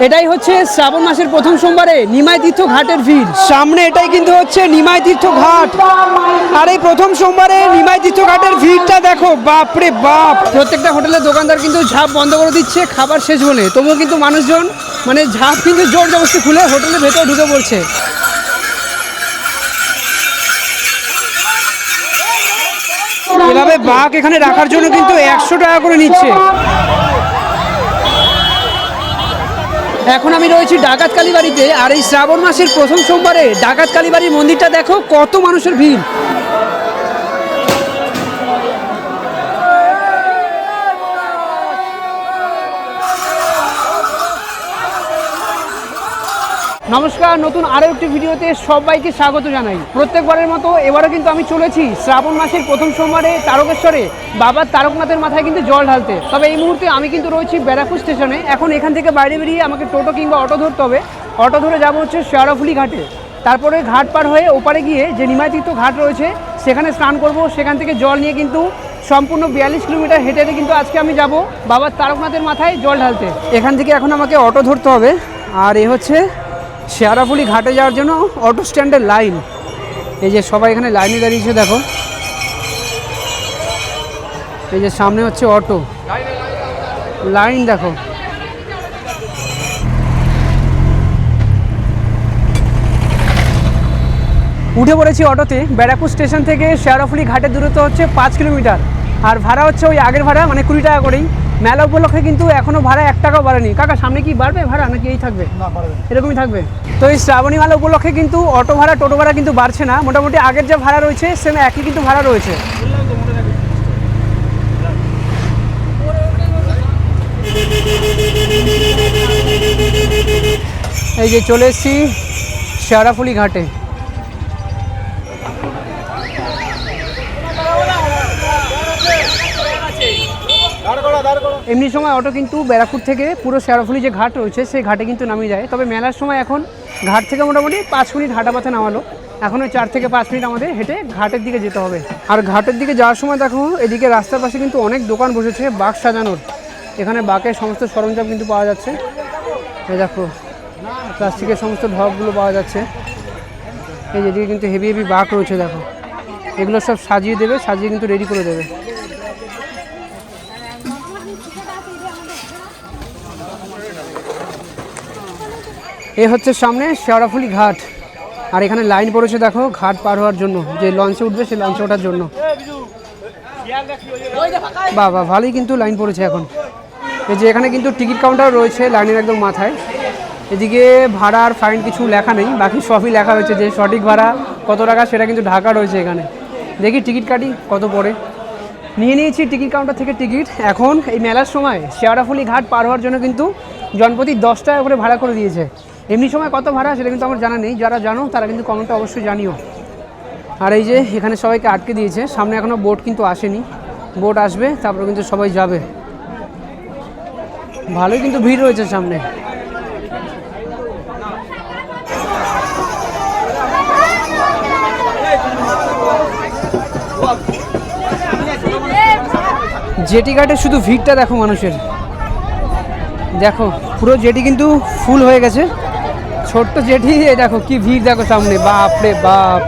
এটাই হচ্ছে শ্রাবণ মাসের প্রথম সোমবারে নিমাই তীর্থ ঘাটের ভিড়। সামনে এটাই কিন্তু হচ্ছে নিমাই তীর্থ ঘাট, আর এই প্রথম সোমবারে নিমাই তীর্থ ঘাটের ভিড়টা দেখো, বাপরে বাপ। প্রত্যেকটা হোটেলের দোকানদার কিন্তু ঝাঁপ বন্ধ করে দিচ্ছে খাবার শেষ বলে, তবুও কিন্তু মানুষজন মানে ঝাঁপ কিন্তু জোর জবরদস্তি খুলে হোটেলের ভেতর ঢুকে পড়ছে। এভাবে বাঘ এখানে রাখার জন্য কিন্তু 100 টাকা করে নিচ্ছে। এখন আমি রয়েছি ডাকাত কালীবাড়িতে, আর এই শ্রাবণ মাসের প্রথম সোমবারে ডাকাত কালীবাড়ির মন্দিরটা দেখো কত মানুষের ভিড়। নমস্কার, নতুন আরও একটি ভিডিওতে সবাইকে স্বাগত জানাই। প্রত্যেকবারের মতো এবারও কিন্তু আমি চলেছি শ্রাবণ মাসের প্রথম সোমবারে তারকেশ্বরে বাবা তারকনাথের মাথায় কিন্তু জল ঢালতে। তবে এই মুহূর্তে আমি কিন্তু রয়েছি ব্যারাকপুর স্টেশনে। এখন এখান থেকে বাইরে বেরিয়ে আমাকে টোটো কিংবা অটো ধরতে হবে। অটো ধরে যাবো হচ্ছে শেওড়াফুলি ঘাটে, তারপরে ঘাট পার হয়ে ওপারে গিয়ে যে নিমাই তীর্থ ঘাট রয়েছে সেখানে স্নান করব। সেখান থেকে জল নিয়ে কিন্তু সম্পূর্ণ 42 কিলোমিটার হেঁটে হেঁটে কিন্তু আজকে আমি যাব বাবা তারকনাথের মাথায় জল ঢালতে। এখান থেকে এখন আমাকে অটো ধরতে হবে, আর এ হচ্ছে শেওড়াফুলি ঘাটে যাওয়ার জন্য অটো স্ট্যান্ডের লাইন। এই যে সবাই এখানে লাইনে দাঁড়িয়েছে দেখো, এই যে সামনে হচ্ছে অটো লাইন দেখো। উঠে পড়েছি অটোতে। ব্যারাকপুর স্টেশন থেকে শেওড়াফুলি ঘাটের দূরত্ব হচ্ছে 5 কিলোমিটার, আর ভাড়া হচ্ছে ওই আগের ভাড়া মানে 20 টাকা করেই। মেলা উপলক্ষে কিন্তু এখনও ভাড়া 1 টাকাও বাড়েনি। কাকা সামনে কি বাড়বে ভাড়া নাকি এই থাকবে? এরকমই থাকবে। তো এই শ্রাবণী মেলা উপলক্ষে কিন্তু অটো ভাড়া টোটো ভাড়া কিন্তু বাড়ছে না, মোটামুটি আগের যে ভাড়া রয়েছে সেম একই কিন্তু ভাড়া রয়েছে। এই যে চলে এসেছি শেওড়াফুলি ঘাটে। এমনি সময় অটো কিন্তু ব্যারাকপুর থেকে পুরো শেওড়াফুলি যে ঘাট রয়েছে সেই ঘাটে কিন্তু নামিয়ে যায়। তবে মেলার সময় এখন ঘাট থেকে মোটামুটি 5 মিনিট হাঁটা পথে নামালো। এখন ওই 4 থেকে 5 মিনিট আমাদের হেঁটে ঘাটের দিকে যেতে হবে। আর ঘাটের দিকে যাওয়ার সময় দেখো এদিকে রাস্তার পাশে কিন্তু অনেক দোকান বসেছে বাঘ সাজানোর। এখানে বাঘের সমস্ত সরঞ্জাম কিন্তু পাওয়া যাচ্ছে। এই দেখো প্লাস্টিকের সমস্ত ঢপগুলো পাওয়া যাচ্ছে। এই যেদিকে কিন্তু হেভি হেভি বাঘ রয়েছে দেখো, এগুলো সব সাজিয়ে দেবে, সাজিয়ে কিন্তু রেডি করে দেবে। এই হচ্ছে সামনে শেওড়াফুলি ঘাট, আর এখানে লাইন পড়েছে দেখো ঘাট পার হওয়ার জন্য, যে লঞ্চে উঠবে সেই লঞ্চে ওঠার জন্য। বাবা ভালোই কিন্তু লাইন পড়েছে এখন। এই যে এখানে কিন্তু টিকিট কাউন্টার রয়েছে লাইনের একদম মাথায়। এদিকে ভাড়া আর ফাইন কিছু লেখা নেই, বাকি সবই লেখা রয়েছে, যে সঠিক ভাড়া কত টাকা সেটা কিন্তু ঢাকা রয়েছে এখানে। দেখি টিকিট কাটি কত পড়ে। নিয়ে নিয়েছি টিকিট কাউন্টার থেকে টিকিট। এখন এই মেলার সময় শেওড়াফুলি ঘাট পার হওয়ার জন্য কিন্তু জনপ্রতি 10 টাকা করে ভাড়া করে দিয়েছে। এমনি সময় কত ভাড়া সেটা কিন্তু আমার জানা নেই, যারা জানো তারা কিন্তু কমেন্টে অবশ্যই জানিও। আর এই যে এখানে সবাইকে আটকে দিয়েছে, সামনে এখনও বোট কিন্তু আসেনি, বোট আসবে তারপরে কিন্তু সবাই যাবে। ভালোই কিন্তু ভিড় রয়েছে সামনে। জেটি ঘাটে শুধু ভিড়টা দেখো মানুষের, দেখো পুরো জেটি কিন্তু ফুল হয়ে গেছে। ছোট্ট জেটি, এই দেখো কি ভিড় দেখো সামনে, বাপ রে বাপ।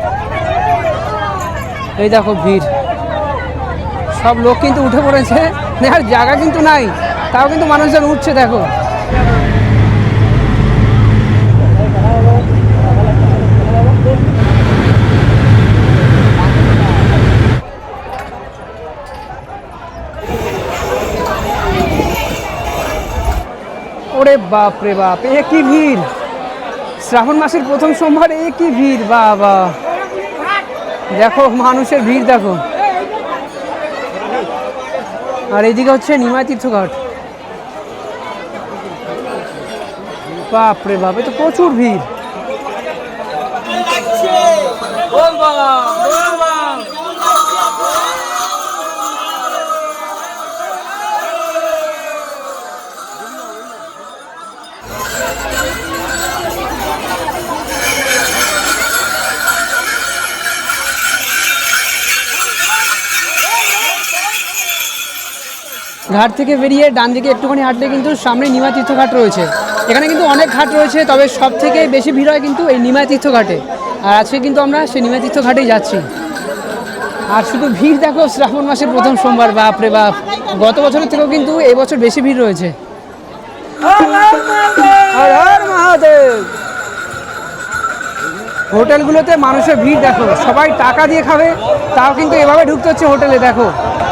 এই দেখো ভিড়, সব লোক কিন্তু উঠে পড়েছে, আর জায়গা কিন্তু নাই, তাও কিন্তু মানুষজন উঠছে দেখো। ওরে বাপ রে বাপ, এ কি ভিড়! শ্রাবণ মাসের প্রথম সোমবার, এ কি ভিড় বাবা। দেখো মানুষের ভিড় দেখো। আর এইদিকে হচ্ছে নিমাই তীর্থ ঘাট। বাপ রে বাপ, এ তো প্রচুর ভিড়। ঘাট থেকে বেরিয়ে ডান দিকে একটুখানি হাঁটলে কিন্তু সামনে নিমাই তীর্থ ঘাট রয়েছে। এখানে কিন্তু অনেক ঘাট রয়েছে, তবে সব থেকে বেশি ভিড় হয় কিন্তু এই নিমাই তীর্থ ঘাটে। আর আজকে কিন্তু আমরা সেই নিমাই তীর্থ ঘাটেই যাচ্ছি। আর শুধু ভিড় দেখো, শ্রাবণ মাসের প্রথম সোমবার, বাপ রে বাপ, গত বছরের থেকেও কিন্তু এই বছর বেশি ভিড় রয়েছে। হর হর মহাদেব। হোটেলগুলোতে মানুষের ভিড় দেখো, সবাই টাকা দিয়ে খাবে, তাও কিন্তু এভাবে ঢুকতে হচ্ছে হোটেলে। দেখো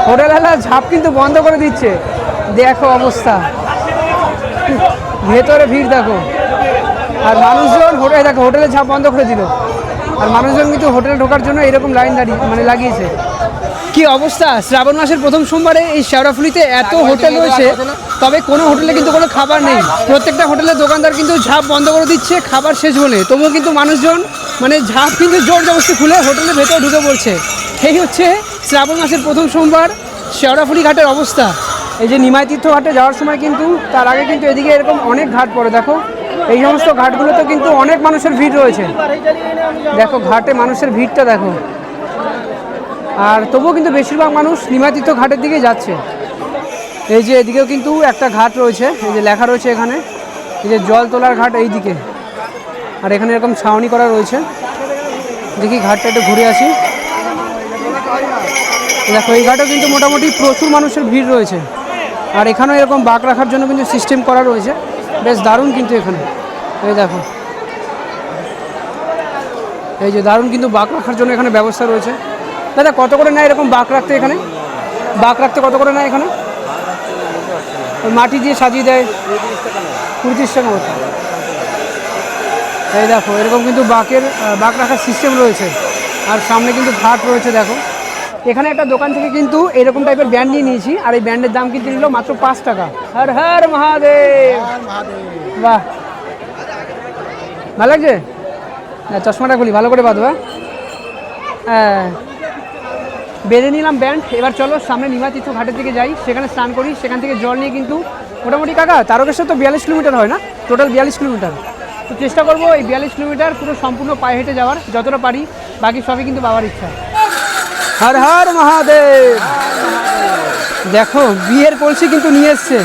হোটেলওয়ালা ঝাঁপ কিন্তু বন্ধ করে দিচ্ছে, দেখো অবস্থা, ভেতরে ভিড় দেখো। আর মানুষজন হোটেলে দেখো, হোটেলে ঝাঁপ বন্ধ করে দিল, আর মানুষজন কিন্তু হোটেলে ঢোকার জন্য এরকম লাইন দাঁড়িয়ে লাগিয়েছে। কি অবস্থা, শ্রাবণ মাসের প্রথম সোমবারে এই শেওড়াফুলিতে এত হোটেল রয়েছে, তবে কোনো হোটেলে কিন্তু কোনো খাবার নেই। প্রত্যেকটা হোটেলের দোকানদার কিন্তু ঝাঁপ বন্ধ করে দিচ্ছে খাবার শেষ বলে, তবুও কিন্তু মানুষজন ঝাঁপ কিন্তু জোর জবরদস্তি খুলে হোটেলের ভেতরে ঢুকে পড়ছে। এই হচ্ছে শ্রাবণ মাসের প্রথম সোমবার শেওড়াফুলি ঘাটের অবস্থা। এই যে নিমাই তীর্থ ঘাটে যাওয়ার সময় কিন্তু তার আগে কিন্তু এদিকে এরকম অনেক ঘাট পড়ে, দেখো এই সমস্ত ঘাটগুলোতে কিন্তু অনেক মানুষের ভিড় রয়েছে। দেখো ঘাটে মানুষের ভিড়টা দেখো, আর তবুও কিন্তু বেশিরভাগ মানুষ নিমাই তীর্থ ঘাটের দিকে যাচ্ছে। এই যে এদিকেও কিন্তু একটা ঘাট রয়েছে, এই যে লেখা রয়েছে এখানে, এই যে জল তোলার ঘাট এই দিকে, আর এখানে এরকম ছাউনি করা রয়েছে। দেখি ঘাটটা একটু ঘুরে আসি। দেখো এই ঘাটেও কিন্তু মোটামুটি প্রচুর মানুষের ভিড় রয়েছে, আর এখানেও এরকম বাঁক রাখার জন্য কিন্তু সিস্টেম করা রয়েছে, বেশ দারুণ কিন্তু এখানে। এই দেখো, এই যে দারুণ কিন্তু বাঁক রাখার জন্য এখানে ব্যবস্থা রয়েছে। দাদা কত করে নেয় এরকম বাঁক রাখতে? এখানে বাঁক রাখতে কত করে নেয় এখানে? ওই মাটি দিয়ে সাজিয়ে দেয় 20-30 টাকা মতো। এই দেখো এরকম কিন্তু বাঁক রাখার সিস্টেম রয়েছে, আর সামনে কিন্তু ঘাট রয়েছে। দেখো এখানে একটা দোকান থেকে কিন্তু এরকম টাইপের ব্যান্ড নিয়ে নিয়েছি, আর এই ব্যান্ডের দাম কিন্তু নিল মাত্র 5 টাকা। হর হর মহাদেব। বাহ, ভালো লাগছে? চশমাটা খুলি, ভালো করে বাঁধো। হ্যাঁ, বেঁধে নিলাম ব্যান্ড। এবার চলো সামনে নিমাই তীর্থ ঘাটের দিকে যাই, সেখানে স্নান করি, সেখান থেকে জল নিয়ে কিন্তু মোটামুটি কাকা তারকেশ্বর তো 42 কিলোমিটার হয় না, টোটাল 42 কিলোমিটার। তো চেষ্টা করবো এই 42 কিলোমিটার পুরো সম্পূর্ণ পায়ে হেঁটে যাওয়ার, যতটা পারি। বাকি সবই কিন্তু বাবার ইচ্ছা। হর হর মহাদেব। দেখো বিয়ের কলসি কিন্তু নিয়ে এসছে।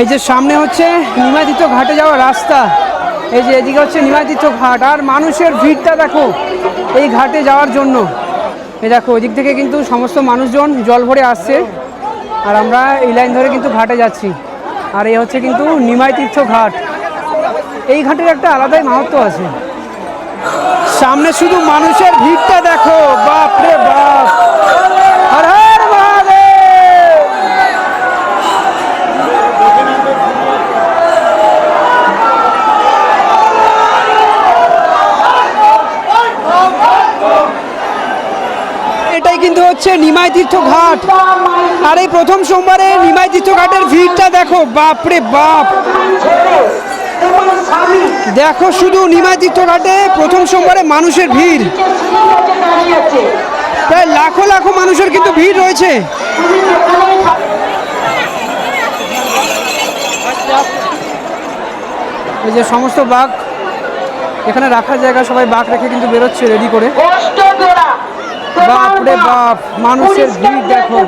এই যে সামনে হচ্ছে নিমাই তীর্থ ঘাটে যাওয়ার রাস্তা, এই যে এদিকে হচ্ছে নিমাই তীর্থ ঘাট, আর মানুষের ভিড়টা দেখো এই ঘাটে যাওয়ার জন্য। এই দেখো ওই দিক থেকে কিন্তু সমস্ত মানুষজন জল ভরে আসছে, আর আমরা এই লাইন ধরে কিন্তু ঘাটে যাচ্ছি। আর এই হচ্ছে কিন্তু নিমাই তীর্থ ঘাট। এই ঘাটের একটা আলাদাই মাহাত্ম্য আছে। সামনে শুধু মানুষের ভিড়টা দেখো, বাপ রে বাপ। হর হর মহাদেব। এটাই কিন্তু হচ্ছে নিমাই তীর্থ ঘাট, আর এই প্রথম সোমবারে নিমাই তীর্থ ঘাটের ভিড়টা দেখো, বাপ রে বাপ। দেখো শুধু নিমাই তীর্থ ঘাটে প্রথম সোমবারে মানুষের ভিড়, প্রায় লাখো লাখো মানুষের কিন্তু ভিড় রয়েছে। এই যে সমস্ত বাঘ এখানে রাখার জায়গা, সবাই বাঘ রেখে কিন্তু বেরোচ্ছে রেডি করে। বাপ রে বাপ, মানুষের ভিড় দেখো।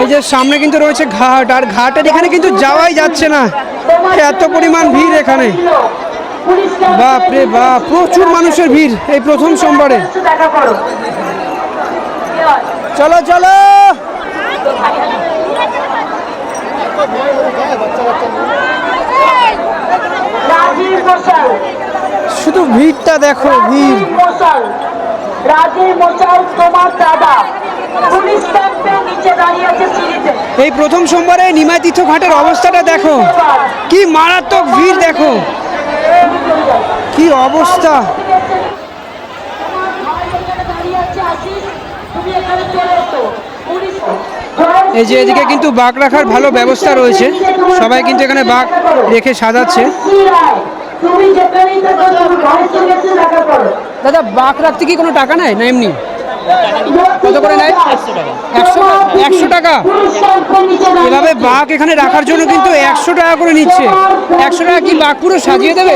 এই যে সামনে কিন্তু রয়েছে ঘাট, আর ঘাটের এখানে কিন্তু যাওয়াই যাচ্ছে না, এত পরিমাণ ভিড় এখানে। বাপ রে বাপ, প্রচুর মানুষের ভিড় এই প্রথম সোমবারে। চলো চলো। শুধু ভিড়টা দেখো, ভিড়। এই প্রথম সোমবারে নিমাই তীর্থ ঘাটের অবস্থাটা দেখো, কি মারাত্মক ভিড় দেখো, কি অবস্থা। এই যে এদিকে কিন্তু বাঘ রাখার ভালো ব্যবস্থা রয়েছে, সবাই কিন্তু এখানে বাঘ রেখে সাজাচ্ছে। দাদা বাঘ রাখতে কি কোনো টাকা নেয় না এমনি? কত করে নেয়? 100 টাকা। 100 টাকা। এভাবে বাঘ এখানে রাখার জন্য কিন্তু 100 টাকা করে নিচ্ছে। 100 টাকা কি বাঘ পুরো সাজিয়ে দেবে,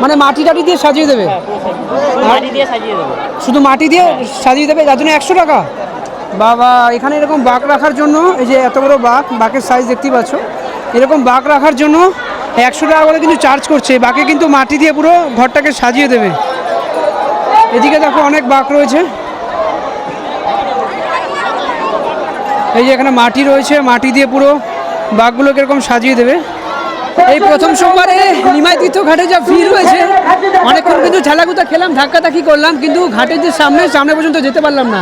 মানে মাটি টাটি দিয়ে সাজিয়ে দেবে? শুধু মাটি দিয়ে সাজিয়ে দেবে, যার জন্য 100 টাকা। বাবা, এখানে এরকম বাঘ রাখার জন্য, এই যে এত বড় বাঘ, বাঘের সাইজ দেখতেই পাচ্ছ, এরকম বাঘ রাখার জন্য 100 টাকা করে কিন্তু চার্জ করছে। বাঘে কিন্তু মাটি দিয়ে পুরো ঘরটাকে সাজিয়ে দেবে। এদিকে দেখো অনেক বাঘ রয়েছে, এই যে এখানে মাটি রয়েছে, মাটি দিয়ে পুরো বাঘগুলোকে এরকম সাজিয়ে দেবে। এই প্রথম সোমবারে নিমাই তীর্থ ঘাটে যা ভিড় হয়েছে, অনেকক্ষণ কিন্তু ঠেলাগুতা খেলাম, ধাক্কাধাক্কি করলাম, কিন্তু ঘাটের যে সামনে পর্যন্ত যেতে পারলাম না।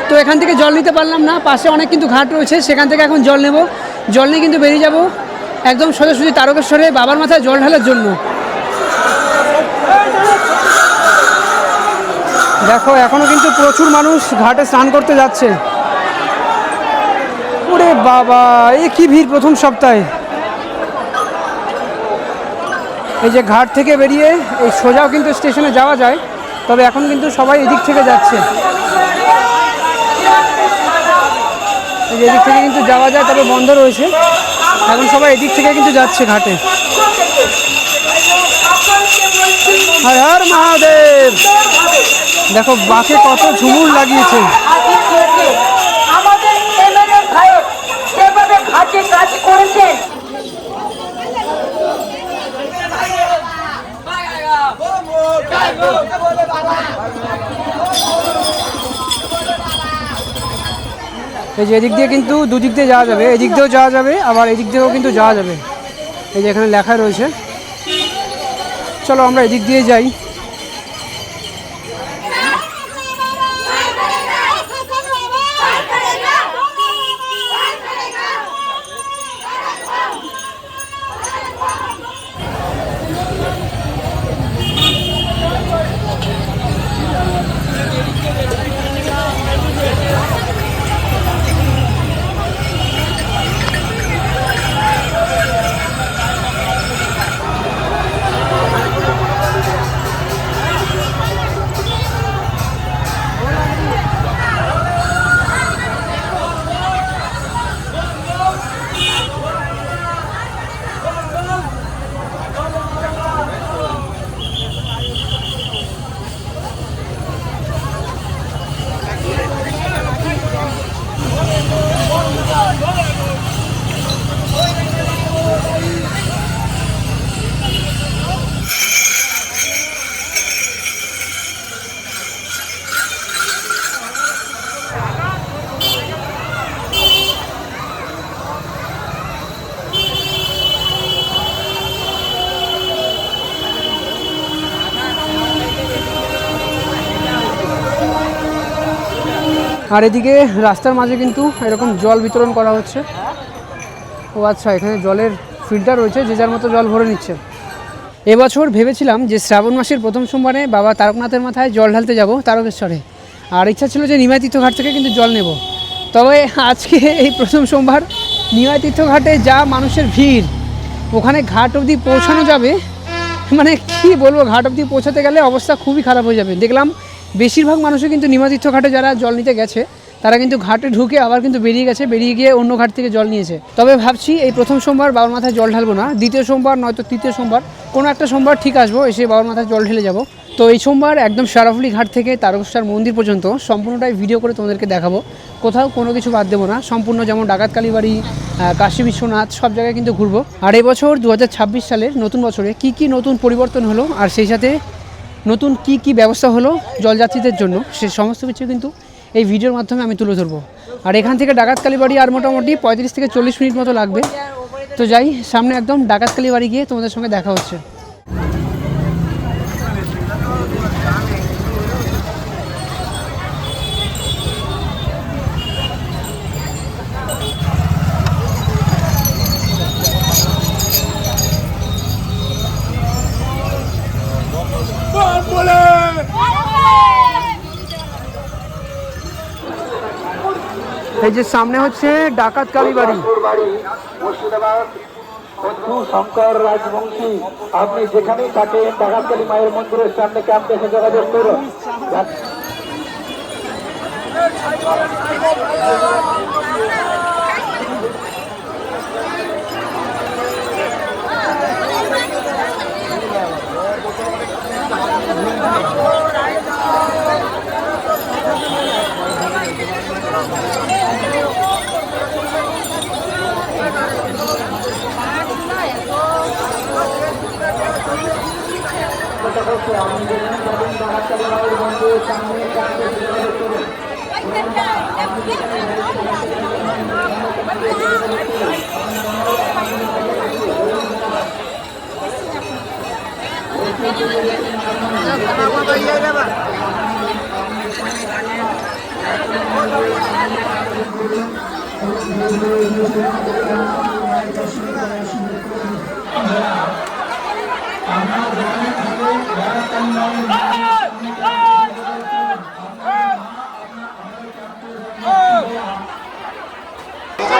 তো এখান থেকে জল নিতে পারলাম না, পাশে অনেক কিন্তু ঘাট রয়েছে, সেখান থেকে এখন জল নেব। জল নিয়ে কিন্তু বেরিয়ে যাব একদম সোজাসুজি তারকেশ্বরে বাবার মাথায় জল ঢালার জন্য। দেখো এখনো কিন্তু প্রচুর মানুষ ঘাটে স্নান করতে যাচ্ছে। ওরে বাবা, এ কি ভিড় প্রথম সপ্তাহে। এই যে ঘাট থেকে বেরিয়ে এই সোজাও কিন্তু স্টেশনে যাওয়া যায়, তবে এখন কিন্তু সবাই এদিক থেকে যাচ্ছে। এই যে এদিক থেকে কিন্তু যাওয়া যায়, তবে বন্ধ রয়েছে। এখন সবাই এদিক থেকে কিন্তু যাচ্ছে ঘাটে। হর হর মহাদেব। দেখো বাঁকে কত ঝুমুর লাগিয়েছে। এই যে এদিক দিয়ে কিন্তু দুদিক দিয়ে যাওয়া যাবে, এদিক দিয়েও যাওয়া যাবে, আবার এদিক দিয়েও কিন্তু যাওয়া যাবে। এই যে এখানে লেখা রয়েছে, চলো আমরা এদিক দিয়ে যাই। আর এদিকে রাস্তার মাঝে কিন্তু এরকম জল বিতরণ করা হচ্ছে। ও আচ্ছা, এখানে জলের ফিল্টার রয়েছে, যে যার মতো জল ভরে নিচ্ছে। এবছর ভেবেছিলাম যে শ্রাবণ মাসের প্রথম সোমবারে বাবা তারকনাথের মাথায় জল ঢালতে যাব তারকেশ্বরে, আর ইচ্ছা ছিল যে নিমাই তীর্থ ঘাট থেকে কিন্তু জল নেব। তবে আজকে এই প্রথম সোমবার নিমাই তীর্থ ঘাটে যা মানুষের ভিড়, ওখানে ঘাট অবধি পৌঁছানো যাবে, মানে কি বলবো, ঘাট অবধি পৌঁছাতে গেলে অবস্থা খুবই খারাপ হয়ে যাবে। দেখলাম বেশিরভাগ মানুষই কিন্তু নিমাই তীর্থ ঘাটে যারা জল নিতে গেছে, তারা কিন্তু ঘাটে ঢুকে আবার কিন্তু বেরিয়ে গেছে, বেরিয়ে গিয়ে অন্য ঘাট থেকে জল নিয়েছে। তবে ভাবছি এই প্রথম সোমবার বাবার মাথায় জল ঢালবো না, দ্বিতীয় সোমবার নয়তো তৃতীয় সোমবার কোনো একটা সোমবার ঠিক আসবো, এসে বাবার মাথায় জল ঢেলে যাব। তো এই সোমবার একদম শেরাফুলি ঘাট থেকে তারকেশ্বর মন্দির পর্যন্ত সম্পূর্ণটাই ভিডিও করে তোমাদেরকে দেখাবো, কোথাও কোনো কিছু বাদ দেবো না। সম্পূর্ণ যেমন ডাকাত কালীবাড়ি, কাশী বিশ্বনাথ, সব জায়গায় কিন্তু ঘুরবো। আর এবছর 2026 সালের নতুন বছরে কি কি নতুন পরিবর্তন হলো, আর সেই সাথে নতুন কি কি ব্যবস্থা হলো জলযাত্রীদের জন্য, সে সমস্ত কিছু কিন্তু এই ভিডিওর মাধ্যমে আমি তুলে ধরবো। আর এখান থেকে ডাকাত কালীবাড়ি আর মোটামুটি 35 থেকে 40 মিনিট মতো লাগবে। তো যাই, সামনে একদম ডাকাত কালীবাড়ি গিয়ে তোমাদের সঙ্গে দেখা হচ্ছে। এই যে সামনে হচ্ছে ডাকাত কালীবাড়ি। শঙ্কর রাজবংশী, আপনি যেখানেই থাকেন ডাকাত কালী মায়ের মন্দিরের সামনে ক্যাম্প দেখে যোগাযোগ করুন।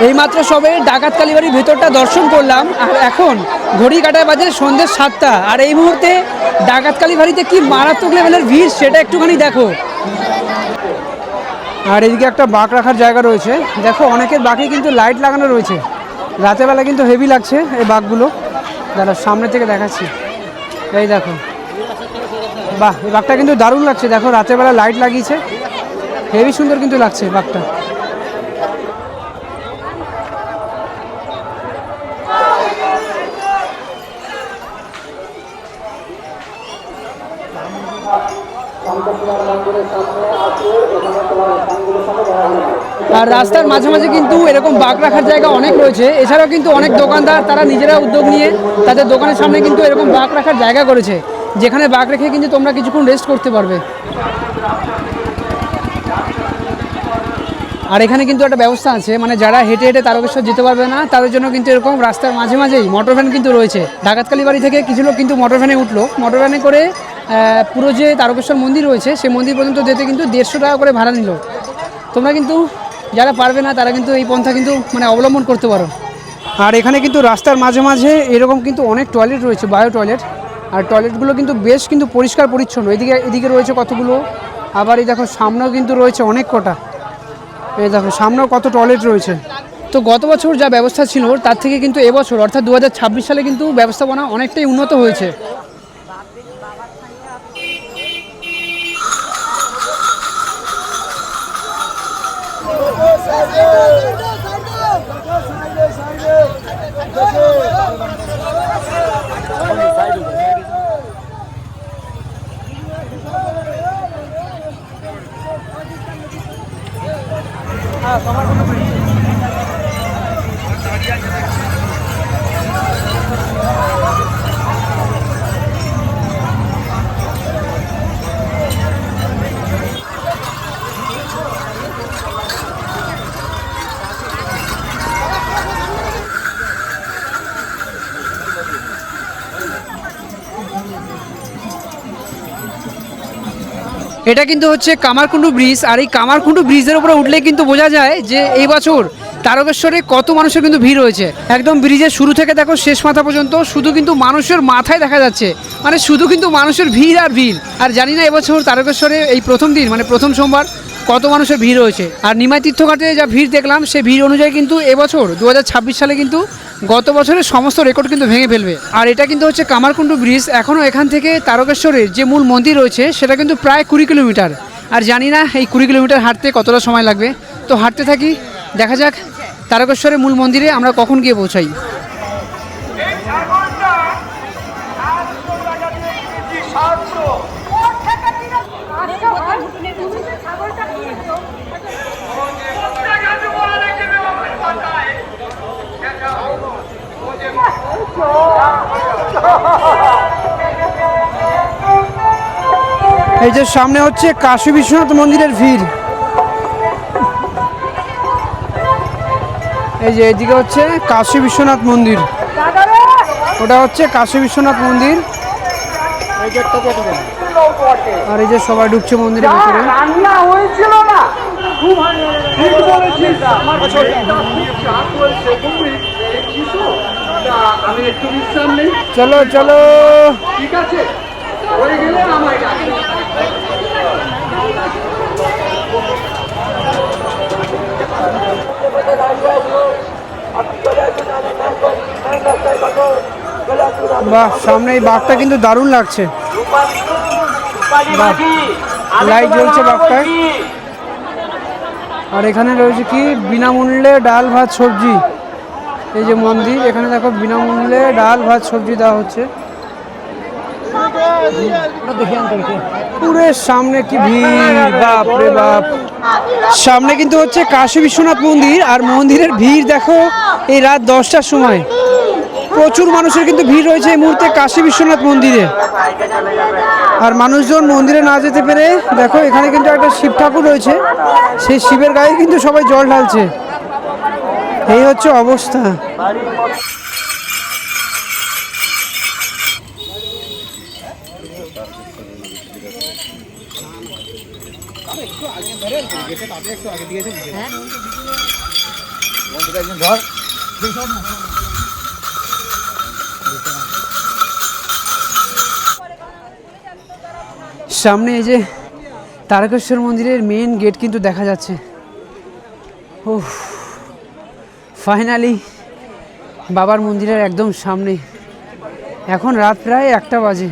এইমাত্র সবে ডাকাত কালীবাড়ির ভেতরটা দর্শন করলাম, আর এখন ঘড়ি কাটায় বাজে সন্ধ্যে 7টা। আর এই মুহূর্তে ডাকাত কালীবাড়িতে কি মারাত্মক লেভেলের ভিড় সেটা একটুখানি দেখো। আর এদিকে একটা বাঁক রাখার জায়গা রয়েছে, দেখো অনেকের বাঁকে কিন্তু লাইট লাগানো রয়েছে। রাতের বেলা কিন্তু হেভি লাগছে এই বাঁকগুলো, যারা সামনে থেকে দেখাচ্ছি। এই দেখো, বাহ, এই বাঁকটা কিন্তু দারুণ লাগছে। দেখো রাতের বেলা লাইট লাগিয়েছে, হেভি সুন্দর কিন্তু লাগছে বাঁকটা। আর রাস্তার মাঝে মাঝে কিন্তু এরকম বাঁক রাখার জায়গা অনেক রয়েছে। এছাড়াও কিন্তু অনেক দোকানদার তারা নিজেরা উদ্যোগ নিয়ে তাদের দোকানের সামনে কিন্তু এরকম বাঁক রাখার জায়গা করেছে, যেখানে বাঁক রেখে কিন্তু তোমরা কিছুক্ষণ রেস্ট করতে পারবে। আর এখানে কিন্তু একটা ব্যবস্থা আছে, মানে যারা হেঁটে হেঁটে তারকেশ্বর যেতে পারবে না তাদের জন্য কিন্তু এরকম রাস্তার মাঝে মাঝেই মোটর ভ্যান কিন্তু রয়েছে। ডাকাতকালী বাড়ি থেকে কিছু লোক কিন্তু মোটর ভ্যানে উঠলো, মোটর ভ্যানে করে পুরো যে তারকেশ্বর মন্দির রয়েছে সেই মন্দির পর্যন্ত যেতে কিন্তু 150 টাকা করে ভাড়া নিল। তোমরা কিন্তু যারা পারবে না তারা কিন্তু এই পন্থা কিন্তু মানে অবলম্বন করতে পারো। আর এখানে কিন্তু রাস্তার মাঝে মাঝে এরকম কিন্তু অনেক টয়লেট রয়েছে, বায়ো টয়লেট। আর টয়লেটগুলো কিন্তু বেশ কিন্তু পরিষ্কার পরিচ্ছন্ন। এদিকে রয়েছে কতগুলো, আবার এই দেখো সামনেও কিন্তু রয়েছে অনেক কটা। এই দেখো সামনেও কত টয়লেট রয়েছে। তো গত বছর যা ব্যবস্থা ছিল তার থেকে কিন্তু এবছর অর্থাৎ 2026 সালে কিন্তু ব্যবস্থাপনা অনেকটাই উন্নত হয়েছে। এটা কিন্তু হচ্ছে কামারকুণ্ডু ব্রিজ, আর এই কামারকুণ্ডু ব্রিজের উপরে উঠলে কিন্তু বোঝা যায় যে এই বছর তারকেশ্বরে কত মানুষের কিন্তু ভিড় হয়েছে। একদম ব্রিজের শুরু থেকে দেখো শেষ মাথা পর্যন্ত শুধু কিন্তু মানুষের মাথায় দেখা যাচ্ছে, মানে শুধু কিন্তু মানুষের ভিড় আর ভিড়। আর জানি না এবছর তারকেশ্বরে এই প্রথম দিন মানে প্রথম সোমবার কত মানুষের ভিড় হয়েছে। আর নিমাই তীর্থঘাটে যা ভিড় দেখলাম সেই ভিড় অনুযায়ী কিন্তু এবছর 2026 সালে কিন্তু গত বছরের সমস্ত রেকর্ড কিন্তু ভেঙে ফেলবে। আর এটা কিন্তু হচ্ছে কামারকুণ্ডু ব্রিজ। এখনও এখান থেকে তারকেশ্বরের যে মূল মন্দির রয়েছে সেটা কিন্তু প্রায় 20 কিলোমিটার। আর জানি না এই 20 কিলোমিটার হাঁটতে কতটা সময় লাগবে, তো হাঁটতে থাকি, দেখা যাক তারকেশ্বরের মূল মন্দিরে আমরা কখন গিয়ে পৌঁছাই। এই যে সামনে হচ্ছে কাশী বিশ্বনাথ মন্দিরের ভিড়। এই যে এদিকে হচ্ছে কাশী বিশ্বনাথ মন্দির, ওটা হচ্ছে কাশী বিশ্বনাথ মন্দির। আর এই যে সবাই ঢুকছে মন্দিরের ভিতরে। চলো চলো, ঠিক আছে, বাহ, সামনে এই বাঘটা কিন্তু দারুণ লাগছে, লাইট জ্বলছে বাঘটায়। আর এখানে রয়েছে কি বিনামূল্যে ডাল ভাত সবজি। এই যে মন্দির, এখানে দেখো বিনামূল্যে ডাল ভাত সবজি দেওয়া হচ্ছে। পুরো সামনে কি ভিড়, বাপ রে বাপ। সামনে কিন্তু হচ্ছে কাশী বিশ্বনাথ মন্দির, আর মন্দিরের ভিড় দেখো এই রাত 10টার সময় প্রচুর মানুষের কিন্তু ভিড় রয়েছে এই মুহূর্তে কাশী বিশ্বনাথ মন্দিরে। আর মানুষজন মন্দিরে না যেতে পেরে দেখো এখানে কিন্তু একটা শিব ঠাকুর রয়েছে, সেই শিবের গায়ে কিন্তু সবাই জল ঢালছে। এই হচ্ছে অবস্থা। সামনে এই যে তারকেশ্বর মন্দিরের মেন গেট কিন্তু দেখা যাচ্ছে। ও ফাইনালি বাবার মন্দিরের একদম সামনে। এখন রাত প্রায় 1টা বাজে।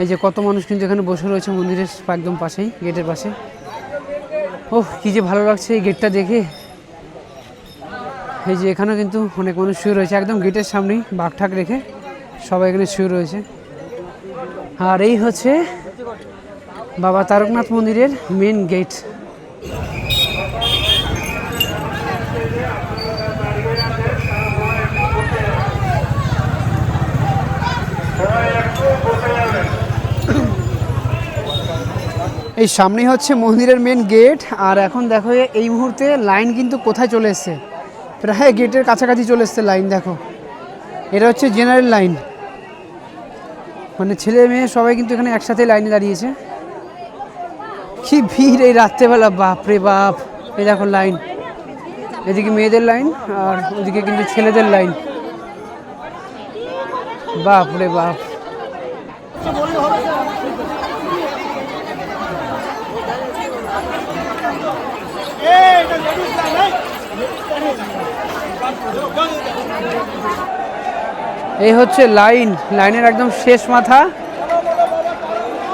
এই যে কত মানুষ কিন্তু এখানে বসে রয়েছে মন্দিরের একদম পাশেই, গেটের পাশে। ওহ কি যে ভালো লাগছে এই গেটটা দেখে। এই যে এখানেও কিন্তু অনেক মানুষ শুয়ে রয়েছে একদম গেটের সামনেই, বাঘ রেখে সবাই এখানে শুয়ে রয়েছে। আর এই হচ্ছে বাবা তারকনাথ মন্দিরের মেন গেট। এই সামনেই হচ্ছে মন্দিরের মেন গেট। আর এখন দেখো এই মুহূর্তে লাইন কিন্তু কোথায় চলে এসছে, প্রায় গেটের কাছাকাছি চলে এসছে লাইন। দেখো এটা হচ্ছে জেনারেল লাইন, মানে ছেলে মেয়ে সবাই কিন্তু এখানে একসাথে লাইনে দাঁড়িয়েছে। কি ভিড় এই রাত্রেবেলা, বাপ রে বাপ। এই দেখো লাইন, এদিকে মেয়েদের লাইন আর ওদিকে কিন্তু ছেলেদের লাইন, বাপ রে বাপ। এই হচ্ছে লাইন, লাইনের একদম শেষ মাথা।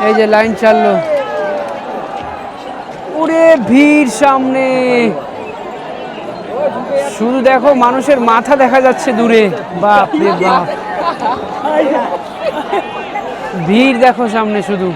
এই যে লাইন চাললো, ওরে ভিড় সামনে। শুধু দেখো মানুষের মাথা দেখা যাচ্ছে দূরে, বাপ রে বাপ। ভিড় দেখো সামনে শুধু।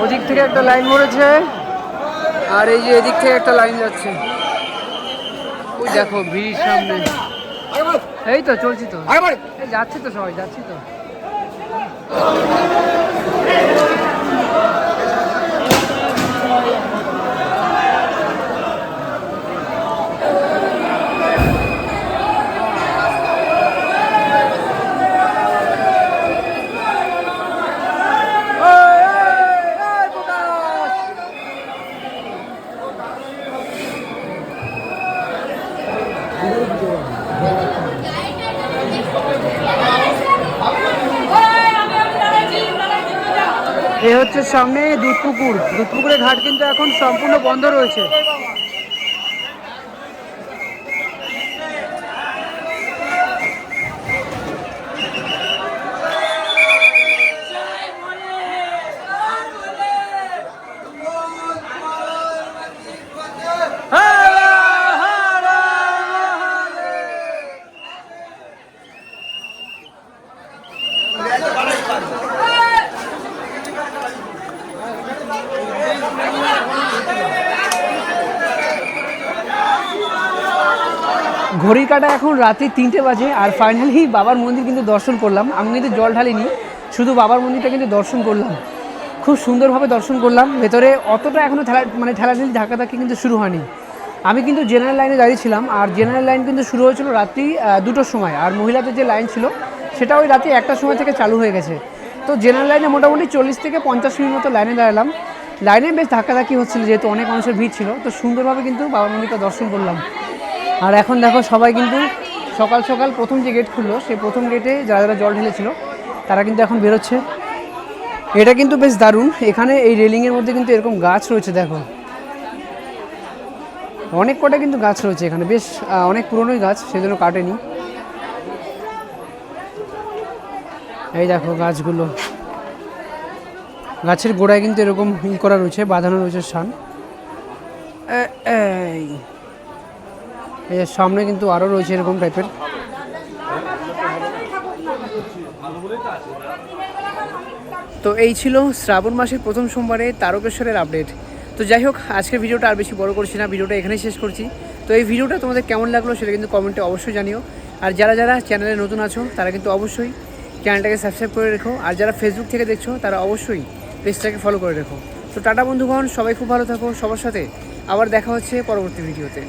ওদিক থেকে একটা লাইন মরেছে, আর এই যে এদিক থেকে একটা লাইন যাচ্ছে। ওই দেখো ভিড় সামনে। এই তো চলছি তো, যাচ্ছি তো, সবাই যাচ্ছি তো। এই হচ্ছে সামনে দুধপুকুর। দুধপুকুরের ঘাট কিন্তু এখন সম্পূর্ণ বন্ধ রয়েছে। ঘড়ির কাটা এখন রাত্রি 3টে বাজে। আর ফাইনালি বাবার মন্দির কিন্তু দর্শন করলাম। আমি কিন্তু জল ঢালিনি, শুধু বাবার মন্দিরটা কিন্তু দর্শন করলাম। খুব সুন্দরভাবে দর্শন করলাম। ভেতরে অতটা এখনও ঠেলাঠেলি ধাক্কাধাক্কি কিন্তু শুরু হয়নি। আমি কিন্তু জেনারেল লাইনে দাঁড়িয়েছিলাম, আর জেনারেল লাইন কিন্তু শুরু হয়েছিল রাত্রি 2টোর সময়। আর মহিলাদের যে লাইন ছিল সেটা ওই রাত্রি 1টার সময় থেকে চালু হয়ে গেছে। তো জেনারেল লাইনে মোটামুটি 40 থেকে 50 মিনিট মতো লাইনে দাঁড়ালাম। লাইনে বেশ ধাক্কাধাক্কি হচ্ছিল যেহেতু অনেক মানুষের ভিড় ছিল। তো সুন্দরভাবে কিন্তু বাবার মন্দিরটা দর্শন করলাম। আর এখন দেখো সবাই কিন্তু সকাল সকাল প্রথম যে গেট খুললো সেই প্রথম গেটে যারা যারা জল ঢেলেছিল তারা কিন্তু এখন বেরোচ্ছে। এটা কিন্তু বেশ দারুণ, এখানে এই রেলিংয়ের মধ্যে কিন্তু এরকম গাছ রয়েছে, দেখো অনেক কটা কিন্তু গাছ রয়েছে এখানে, বেশ অনেক পুরনোই গাছ, সেজন্য কাটেনি। এই দেখো গাছগুলো, গাছের গোড়ায় কিন্তু এরকম করা রয়েছে, বাঁধানো রয়েছে শান। এই সামনে কিন্তু আরও রয়েছে এরকম টাইপের। তো এই ছিল শ্রাবণ মাসের প্রথম সোমবারে তারকেশ্বরের আপডেট। তো যাই হোক, আজকের ভিডিওটা আর বেশি বড় করছি না, ভিডিওটা এখানেই শেষ করছি। তো এই ভিডিওটা তোমাদের কেমন লাগলো সেটা কিন্তু কমেন্টে অবশ্যই জানিও। আর যারা যারা চ্যানেলে নতুন আছো তারা কিন্তু অবশ্যই চ্যানেলটাকে সাবস্ক্রাইব করে রেখো, আর যারা ফেসবুক থেকে দেখছো তারা অবশ্যই পেজটাকে ফলো করে রেখো। তো টাটা বন্ধুগণ, সবাই খুব ভালো থাকো, সবার সাথে আবার দেখা হচ্ছে পরবর্তী ভিডিওতে।